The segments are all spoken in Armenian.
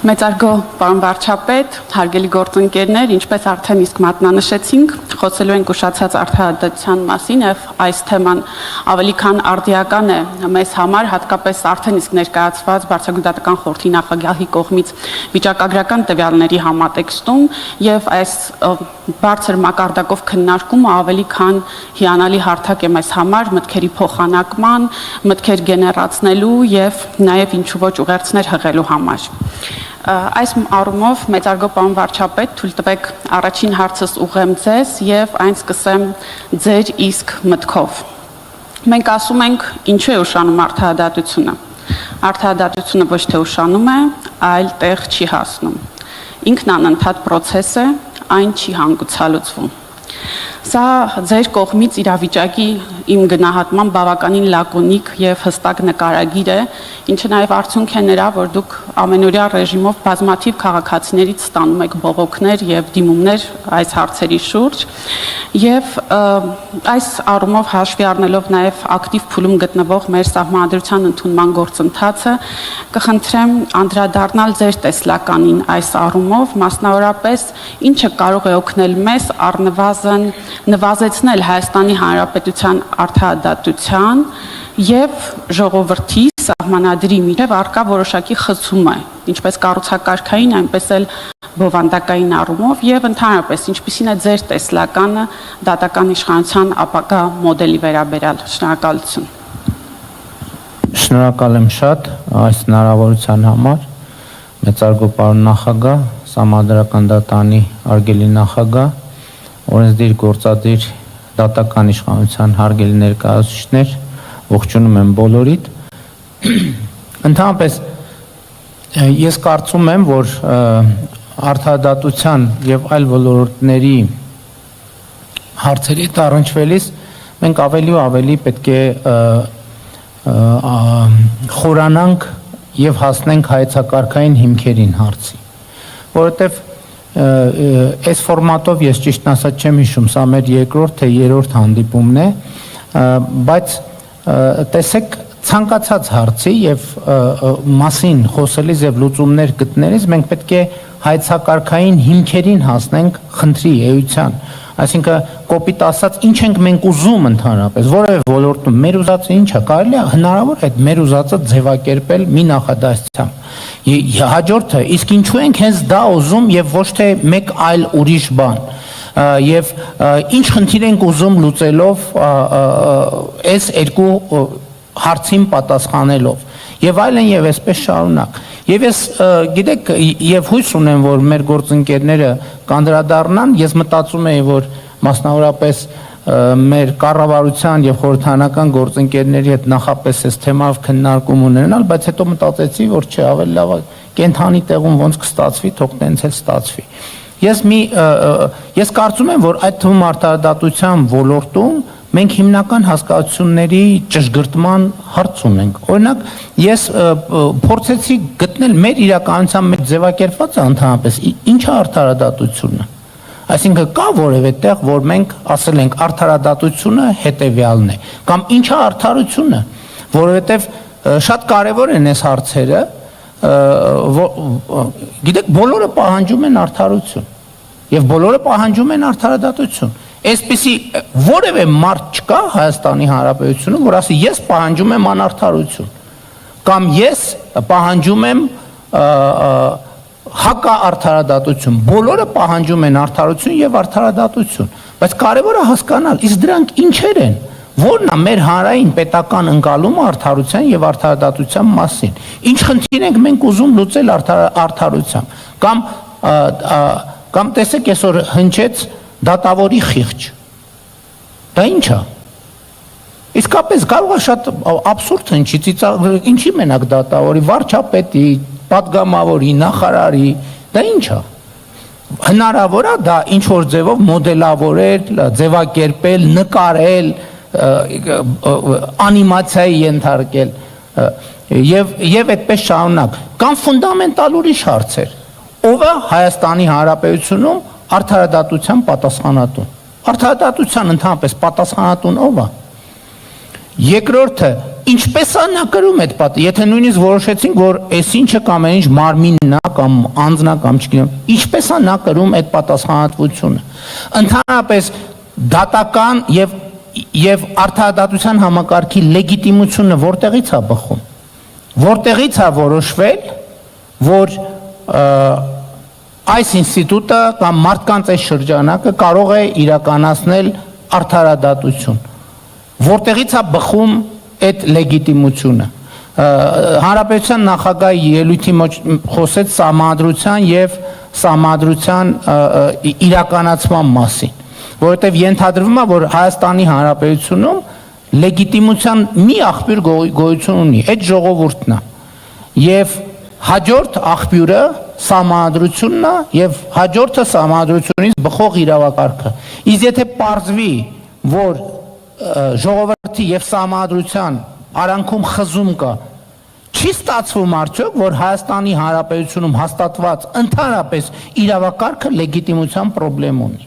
Մեծարգո պարոն վարչապետ, հարգելի գործընկերներ, ինչպես արդեն իսկ մատնանշեցինք, խոսելու ենք ուշացած արդարադատության մասին եւ այս թեման ավելի քան արդիական է մեզ համար, հատկապես արդեն իսկ ներկայացված Բարձրագույն խորհրդի նախագահի կողմից վիճակագրական տվյալների համատեքստում եւ այս բարձր մակարդակով քննարկումը ավելի քան հիանալի հարթակ է մեզ համար մտքերի փոխանակման, մտքեր գեներացնելու եւ նաեւ ինչու ոչ ուղերձներ հղելու համար։ Այս առումով մեծարգո պարոն վարչապետ, թույլ տվեք առաջին հարցս ուղղեմ ձեզ եւ այն սկսեմ ձեր իսկ մտքով։ Մենք ասում ենք, ինչու է ուշանում արդարադատությունը։ Արդարադատությունը ոչ թե ուշանում է, այլ տեղ չի հասնում։ Ինքն անընդհատ process է, այն չի հանգուցալուծվում։ Սա ձեր կողմից իրավիճակի իմ գնահատման բավականին լակոնիկ եւ հստակ նկարագիր է, ինչը նաեւ արդյունք է նրա, որ դուք ամենօրյա ռեժիմով բազմաթիվ քաղաքացիներից ստանում եք բողոքներ եւ դիմումներ այս հարցերի շուրջ եւ այս առումով հաշվի առնելով նաեւ ակտիվ փուլում գտնվող մեր սահմանադրության ընդունման գործընթացը կխնդրեմ անդրադառնալ ձեր տեսլականին այս առումով, մասնավորապես ինչը կարող է օգնել մեզ առնվազն նվազեցնել Հայաստանի Հանրապետության արդարադատության եւ ժողովրդի սահմանադրի միջև առկա որոշակի խցում է, ինչպես կառուցակարգային, այնպես էլ բովանդակային առումով եւ ընդհանրապես ինչպիսին է ձեր տեսլականը դատական իշխանության ապագա մոդելի վերաբերյալ։ Շնորհակալություն։ Շնորհակալ եմ շատ այս հնարավորության համար։ Մեծարգո պարոն նախագահ, Սահմանադրական դատարանի արգելի նախագահ, օրենսդիր գործադիր դատական իշխանության հարգելի ներկայացուցիչներ, ողջունում եմ բոլորիդ։ Ընդհանրապես ես կարծում եմ, որ արդարադատության եւ այլ ոլորտների հարցերի առնչվելիս մենք ավելի ու ավելի պետք է խորանանք եւ հասնենք հայեցակարգային հիմքերին հարցի, որովհետեւ այս ֆորմատով ես ճիշտ ասած չեմ հիշում, սա մեր երկրորդ թե երրորդ հանդիպումն է, բայց տեսեք ցանկացած հարցի եւ մասին խոսելիս եւ լուծումներ գտնելիս մենք պետք է հայեցակարգային հիմքերին հասնենք խնդրի էության, այսինքն կոպիտ ասած ինչ ենք մենք ուզում ընդհանրապես որևէ ոլորտում մեր ուզածը ինչ է, կարելի է հնարավոր այդ մեր ուզածը ձևակերպել մի նախադասությամբ։ Հաջորդը, իսկ ինչու ենք հենց դա ուզում եւ ոչ թե մեկ այլ ուրիշ բան, եւ ինչ խնդիր ենք ուզում լուծելով այս երկու հարցին պատասխանելով եւ այլն եւ այսպես շարունակ։ Եվ ես գիտեք եւ հույս ունեմ, որ մեր գործընկերները կանդրադառնան, ես մտածում եմ, որ մասնավորապես մեր կառավարության եւ խորհրդանական գործընկերների հետ նախապես այս թեմայով քննարկում ունենալ, բայց հետո մտածեցի, որ չէ, ավելի լավ է կենթանի տեղում ոնց կստացվի, թող տենց էլ ստացվի։ Ես կարծում եմ, որ այդ թվում արդարադատության ոլորտում մենք հիմնական հասկացությունների ճշգրտման հարց ունենք։ Օրինակ, ես փորձեցի գտնել մեր իրականության մեջ ձևակերպվածը ընդհանրապես ինչ է արդարադատությունը։ Այսինքն կա որևէ տեղ, որ մենք ասել ենք արդարադատությունը հետեւյալն է, կամ ինչ է արդարությունը, որովհետև շատ կարևոր են այս հարցերը, գիտեք, բոլորը պահանջում են արդարություն եւ բոլորը պահանջում են արդարադատություն։ Այսպիսի որևէ մարդ չկա Հայաստանի Հանրապետությունում, որ ասի ես պահանջում եմ անարդարություն, կամ ես պահանջում եմ հակաարդարադատություն, բոլորը պահանջում են արդարություն եւ արդարադատություն, բայց կարևորը հասկանալ, իսկ դրանք ինչեր են, որն է մեր հանրային պետական ընկալումը արդարության եւ արդարադատության մասին, ինչ խնդիր ենք մենք ուզում լուծել արդարությամբ, կամ տեսեք այսօր հնչեց դատավորի խիղճ, դա ինչ է, իսկապես կարող է շատ աբսուրդ հնչի, ինչի մենակ դատավորի, վարչապետի, պատգամավորի, նախարարի, դա ինչ է, հնարավոր է դա ինչ-որ ձևով մոդելավորել, ձևակերպել, նկարել, անիմացիայի ենթարկել եւ այդպես շարունակ, կամ ֆունդամենտալ ուրիշ հարցեր, ով է Հայաստանի Հանրապետությունում արդարադատության պատասխանատուն, արդարադատության ընդհանրապես պատասխանատուն ով է, երկրորդը ինչպես է նա կրում այդ պատը, եթե նույնիսկ որոշեցինք, որ այս ինչը կամ այն ինչ մարմինն է կամ անձն է կամ չգիտեմ, ինչպես է նա կրում այդ պատասխանատվությունը։ Ընդհանրապես դատական եւ արդարադատության համակարգի լեգիտիմությունը որտեղից է բխում։ Որտեղից է որոշվել, որ այս ինստիտուտը կամ մարդկանց այս շրջանակը կարող է իրականացնել արդարադատություն։ Որտեղից է բխում այդ լեգիտիմությունը։ Հանրապետության նախագահի ելույթի մեջ խոսեց սահմանադրության եւ սահմանադրության իրականացման մասին, որովհետեւ ենթադրվում է, որ Հայաստանի Հանրապետությունում լեգիտիմության մի աղբյուր գոյություն ունի, այդ ժողովուրդն է։ Եվ հաջորդ աղբյուրը սահմանադրությունն է եւ հաջորդը սահմանադրությունից բխող իրավակարգը։ Իսկ եթե պարզվի, որ ժողովրդի եւ սահմանադրության արանքում խզում կա, չի ստացվում արդյոք, որ Հայաստանի Հանրապետությունում հաստատված ընդհանրապես իրավակարգը լեգիտիմության խնդրեմ ունի։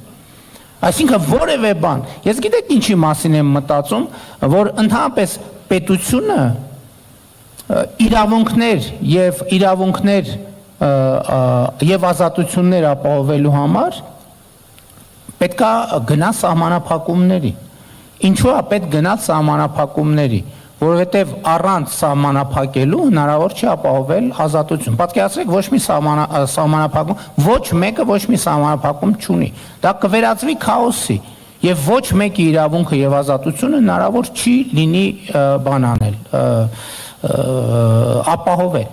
Այսինքն որևէ բան, ես գիտեք ինչի մասին եմ մտածում, որ ընդհանրապես պետությունը իրավունքներ եւ ազատություններ ապահովելու համար պետք է գնա սահմանափակումների։ Ինչու է պետք գնալ սահմանափակումների, որովհետև առանց սահմանափակելու հնարավոր չի ապահովել ազատություն։ Պատկերացրեք, ոչ մի սահմանափակում, ոչ մեկը ոչ մի սահմանափակում չունի։ Դա կվերածվի քաոսի, եւ ոչ մեկի իրավունքը եւ ազատությունը հնարավոր չի լինի բան անել, ապահովել։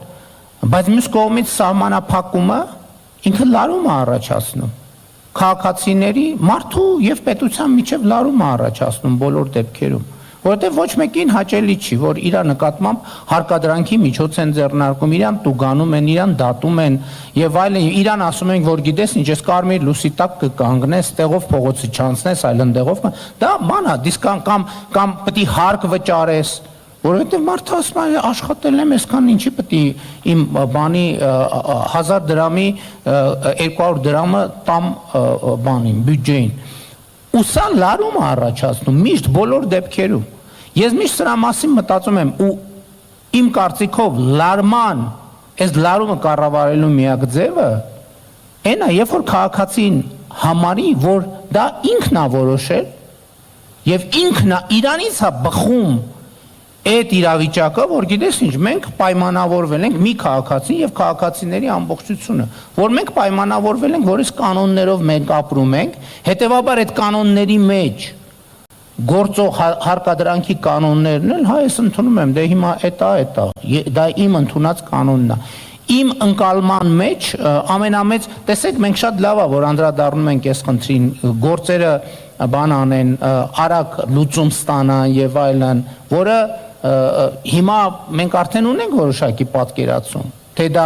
Բայց մյուս կողմից սահմանափակումը ինքը լարում է առաջացնում։ Քաղաքացիների մարդու եւ պետության միջև լարում է առաջացնում բոլոր դեպքերում, որովհետեւ ոչ մեկին հաճելի չի, որ իր նկատմամբ հարկադրանքի միջոց են ձեռնարկում, իրան տուգանում են, իրան դատում են եւ այլն, իրան ասում են, որ գիտես ինչ, ես կարմիր լուսի տակ կկանգնես, տեղով փողոցի չանցնես, այլն տեղով, դա բան է, դիսկ կամ պետք է հարկ վճարես, որովհետեւ մարդը ասում է աշխատել եմ, այսքան ինչի պետք է իմ բանի 1000 դրամի 200 դրամը տամ բանին, բյուջեին։ Ու սա լարում է առաջացնում միշտ բոլոր դեպքերում։ Ես միշտ սրա մասին մտածում եմ ու իմ կարծիքով լարման, այս լարումը կառավարելու միակ ձևը այն է, երբ որ քաղաքացին համարի, որ դա ինքն է որոշել եւ ինքն է իրանից է բխում այդ իրավիճակը, որ գիտես ինչ, մենք պայմանավորվել ենք մի քաղաքացին եւ քաղաքացիների ամբողջությունը, որ մենք պայմանավորվել ենք, որ այս կանոններով մենք ապրում ենք, հետեւաբար այդ կանոնների մեջ գործող հարկադրանքի կանոններն են, հա ես ընդունում եմ, դե հիմա դա իմ ընդունած կանոնն է։ Իմ ընկալման մեջ ամենամեծ, տեսեք, մենք շատ լավ է, որ անդրադառնում ենք այս խնդրին, գործերը բան անեն, արագ լուծում ստանան եւ այլն, որը հիմա մենք արդեն ունենք որոշակի պատկերացում, թե դա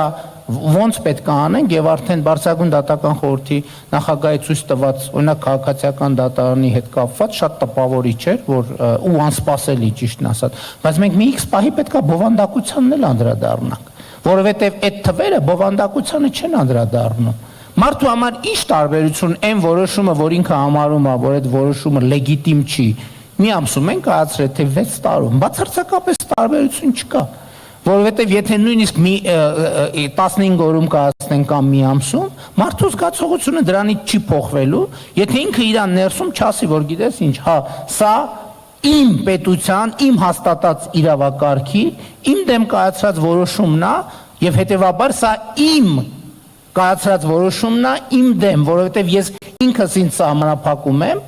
ոնց պետք է անենք եւ արդեն Բարձրագույն դատական խորհրդի նախագահի ցույց տված օրինակ քաղաքացիական դատարանի հետ կապված շատ տպավորիչ էր, որ ու անսպասելի ճիշտն ասած, բայց մենք մի X պահի պետք է բովանդակությանն էլ անդրադառնանք, որովհետեւ այդ թվերը բովանդակությանը չեն անդրադառնում։ Մարդու համար ինչ տարբերություն այն որոշումը, որ ինքը համարում է, որ այդ որոշումը լեգիտիմ չի, մի ամսում են կայացրել, թե 6 տարում, բացարձակապես տարբերություն չկա, որովհետև եթե նույնիսկ մի 15 օրում կայացնեն կամ մի ամսում, մարդու զգացողությունը դրանից չի փոխվելու, եթե ինքը իրան ներսում չասի, որ գիտես ինչ, հա, սա իմ պետության, իմ հաստատած իրավակարգի, իմ դեմ կայացրած որոշումն է, եւ հետեւաբար սա իմ կայացրած որոշումն է իմ դեմ, որովհետև ես ինքս ինձ սահմանափակում եմ,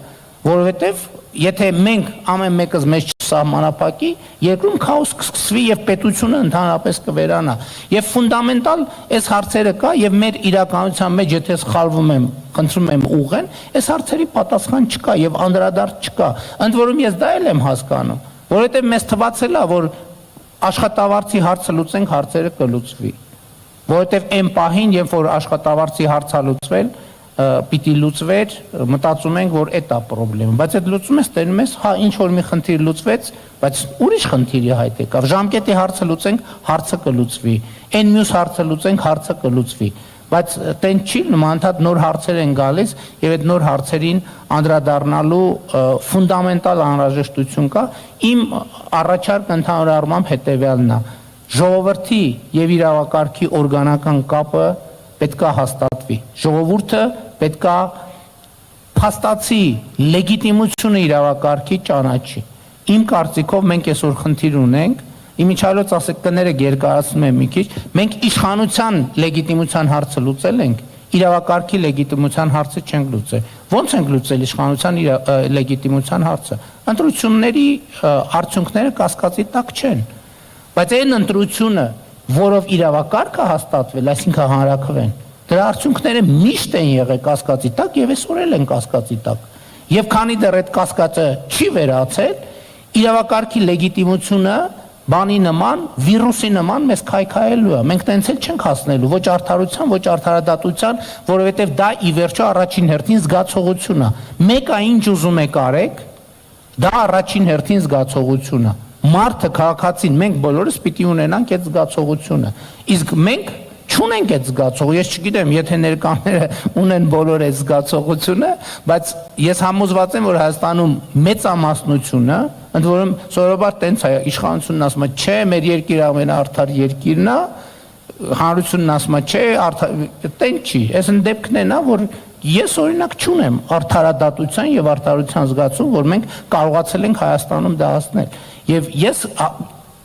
որովհետև եթե մենք ամեն մեկս մեզ չսահմանափակի, երկրում քաոս կսկսվի եւ պետությունը ընդհանրապես կվերանա։ Եվ ֆունդամենտալ այս հարցերը կա եւ մեր իրականության մեջ, եթե սխալվում եմ, խնդրում եմ ուղղեն, այս հարցերի պատասխան չկա եւ անդրադարձ չկա։ Ընդ որում ես դա էլ եմ հասկանում, որովհետեւ մեզ թվացել է, որ աշխատավարձի հարցը լուծենք, հարցերը կլուծվի։ Որովհետև այն պահին, երբ որ աշխատավարձի հարցը լուծվել, պիտի լուծվեր, մտածում ենք, որ այդ է խնդրեմը, բայց այդ լուծում ես տենում ես, հա ինչ որ մի խնդիր լուծվեց, բայց ուրիշ խնդիրի հայտ եկավ, ժամկետի հարցը լուծենք, հարցը կլուծվի, այն մյուս հարցը լուծենք, հարցը կլուծվի, բայց տեն չի նմանթատ նոր հարցեր են գալիս եւ այդ նոր հարցերին անդրադառնալու ֆունդամենտալ անհրաժեշտություն կա իմ առաջարկը ընդհանուր առմամբ հետեւյալն է ժողովրդի եւ իրավակարգի օրգանական կապը պետքա հաստատվի ժողովուրդը պետքա փաստացի լեգիտիմությունը իրավակարգի ճանաչի իմ կարծիքով մենք այսօր խնդիր ունենք Իմիջիայլոց ասեկները երկարացնում եմ մի քիչ, մենք իշխանության լեգիտիմության հարցը լուծել ենք, իրավակարգի լեգիտիմության հարցը չենք լուծել։ Ոնց ենք լուծել իշխանության լեգիտիմության հարցը։ Ընտրությունների արդյունքները կասկածի տակ չեն։ Բայց այն ընտրությունը, որով իրավակարգը հաստատվել, այսինքն հանրաքվեն, դրա արդյունքները միշտ են եղել կասկածի տակ եւ այսօր էլ են կասկածի տակ։ Եվ քանի դեռ այդ կասկածը չի վերացել, իրավակարգի լեգիտիմությունը բանի նման, վիրուսի նման մեզ քայքայելու է։ Մենք տենց էլ չենք հասնելու ոչ արդարության, ոչ արդարադատության, որովհետև դա ի վերջո առաջին հերթին զգացողություն է։ Մեկը ինչ ուզում եք արեք, դա առաջին հերթին զգացողություն է։ Մարդը քաղաքացին մենք բոլորս պիտի ունենանք այդ զգացողությունը։ Իսկ մենք չունենք այդ զգացողությունը, ես չգիտեմ, եթե ներկաները ունեն բոլոր այդ զգացողությունը, բայց ես համոզված եմ, որ Հայաստանում մեծամասնությունը, ընդ որում սովորաբար տենց է, իշխանությունն ասում է, չէ, մեր երկիրը ամենաարդար երկիրն է, հանրությունն ասում է, չէ, տենց չի, այս դեպքն է, որ ես օրինակ չունեմ արդարադատության եւ արդարության զգացում, որ մենք կարողացել ենք Հայաստանում դա հասնել։ Եվ ես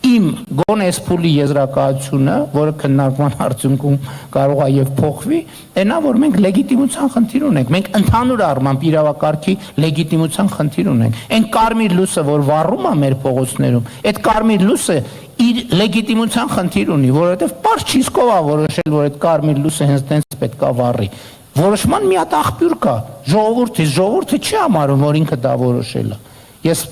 իմ գոնե այս փուլի եզրակացությունը, որը քննարկման արդյունքում կարող է եւ փոխվի, այնա որ մենք լեգիտիմության խնդիր ունենք, մենք ընդհանուր առմամբ իրավակարգի լեգիտիմության խնդիր ունենք։ Այն կարմիր լույսը, որ վառում է մեր փողոցներում, այդ կարմիր լույսը իր լեգիտիմության խնդիր ունի, որովհետեւ պարզ չի սկով է որոշել, որ այդ կարմիր լույսը հենց տենց պետքա վառի։ Որոշման մի հատ աղբյուր կա, ժողովուրդը չի համարում, որ ինքը դա որոշել է։ Ես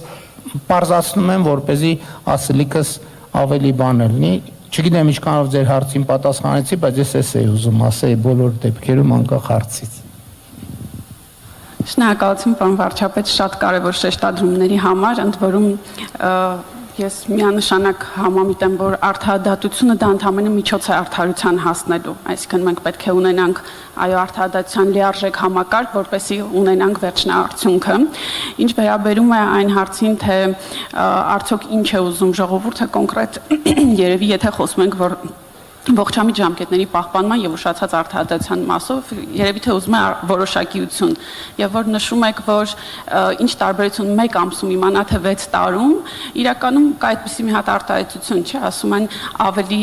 պարզացնում եմ, որպեսզի ասելիքս ավելի բան լինի, չգիտեմ ինչքանով ձեր հարցին պատասխանեցի, բայց ես էս էի ուզում ասել բոլոր դեպքերում անկախ հարցից։ Շնորհակալություն, պարոն վարչապետ, շատ կարևոր շեշտադրումների համար, ընդ որում ես միանշանակ համամիտ եմ, որ արդարադատությունը դա ընդհանրապես միջոց է արդարության հասնելու, այսինքն մենք պետք է ունենանք այո արդարադատության լիարժեք համակարգ, որպեսզի ունենանք վերջնաարդյունքը։ Ինչ վերաբերում է այն հարցին, թե արդյոք ինչ է ուզում ժողովուրդը կոնկրետ, երևի եթե խոսում ենք, որ ողջամիտ ժամկետների պահպանման եւ ուշացած արդարադատության մասով երևի թե ուզում է որոշակիություն եւ որ նշում եք որ ինչ տարբերություն 1 ամսում իմանա թե 6 տարում իրականում կա այդպիսի մի հատ արտահայտություն չէ ասում են ավելի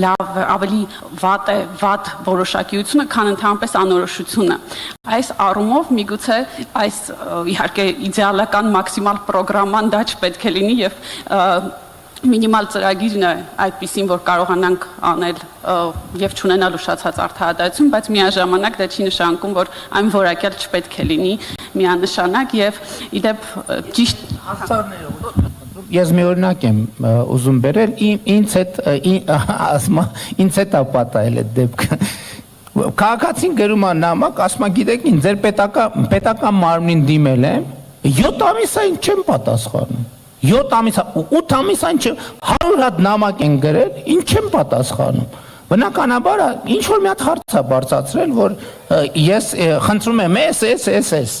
լավ ավելի վատ որոշակիությունը քան ընդհանրապես անորոշությունը այս առումով միգուցե այս իհարկե իդեալական մաքսիմալ պրոգրաման դա չպետք է լինի եւ մինիմալ ծրագիրն է այդպիսին, որ կարողանանք անել եւ չունենալ ուշացած արդարադատություն, բայց միաժամանակ դա չի նշանակում, որ այն որակյալ չպետք է լինի միանշանակ եւ իդեպ ճիշտ Ես մի օրինակ եմ ուզում բերել, ինձ հետ ապատայել այդ դեպքը։ Քաղաքացին գրում է նամակ, ասում է գիտեք ինչ, ձեր պետական մարմնին դիմել եմ, 7 ամիս այն չեմ պատասխանում։ 7 ամիս, 8 ամիս այն չեմ, 100 հատ նամակ են գրել, ինչ չեմ պատասխանում։ Բնականաբար, ինչ որ մի հատ հարց է բարձրացրել, որ ես խնդրում եմ էս։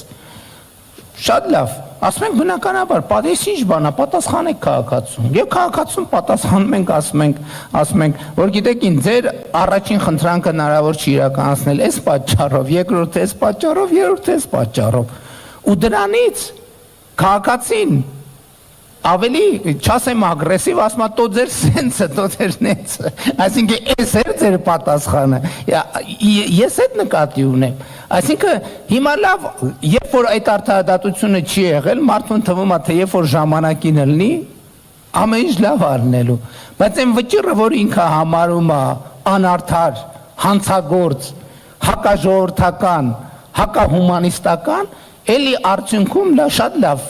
Շատ լավ, ասում ենք բնականաբար, պատես ինչ բան է, պատասխանեք քաղաքացուն։ Եվ քաղաքացուն պատասխանում ենք, ասում ենք, որ գիտեք ինչ, ձեր առաջին խնդրանքը հնարավոր չի իրականացնել այս պատճառով, երկրորդ այս պատճառով, երրորդ այս պատճառով։ Ու դրանից քաղաքացին ավելի չասեմ ագրեսիվ, ասում է տո ձեր սենսը, տո ձեր նեցը, այսինքն այս էր ձեր պատասխանը, ես այդ նկատի ունեմ, այսինքն հիմա լավ, երբ որ այդ արդարադատությունը չի եղել, մարդուն թվում է, թե երբ որ ժամանակին լինի, ամեն ինչ լավ առնելու, բայց այն վճիռը, որ ինքը համարում է անարդար, հանցագործ, հակաժողովրդական, հակահումանիստական, էլի արդյունքում շատ լավ,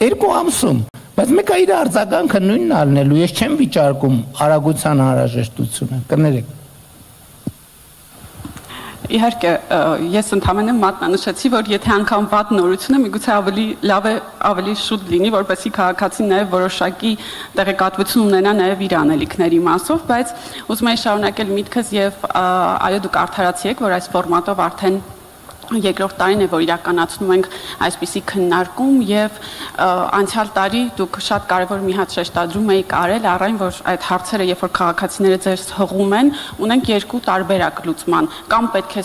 2 ամսում Բայց մեկը իր արձագանքը նույնն ալնելու, ես չեմ վիճարկում արագության անհրաժեշտությունը, կներեք։ Իհարկե, ես ընդհանրապես մատնանշեցի, որ եթե անգամ վատ նորություն է, միգուցե ավելի լավ է, ավելի շուտ լինի, որպեսզի քաղաքացին նաև որոշակի տեղեկատվություն ունենա նաև իր անելիքների մասով, բայց ուզում եմ շարունակել միտքս եւ այո, դուք արդարացիեք, որ այս ֆորմատով արդեն երկրորդ տարին է, որ իրականացնում ենք այսպիսի քննարկում եւ անցյալ տարի դուք շատ կարեւոր մի հատ շեշտադրում եք արել առայն, որ այդ հարցերը, երբ որ քաղաքացիները ձեզ հղում են, ունենք երկու տարբերակ լուծման, կամ պետք է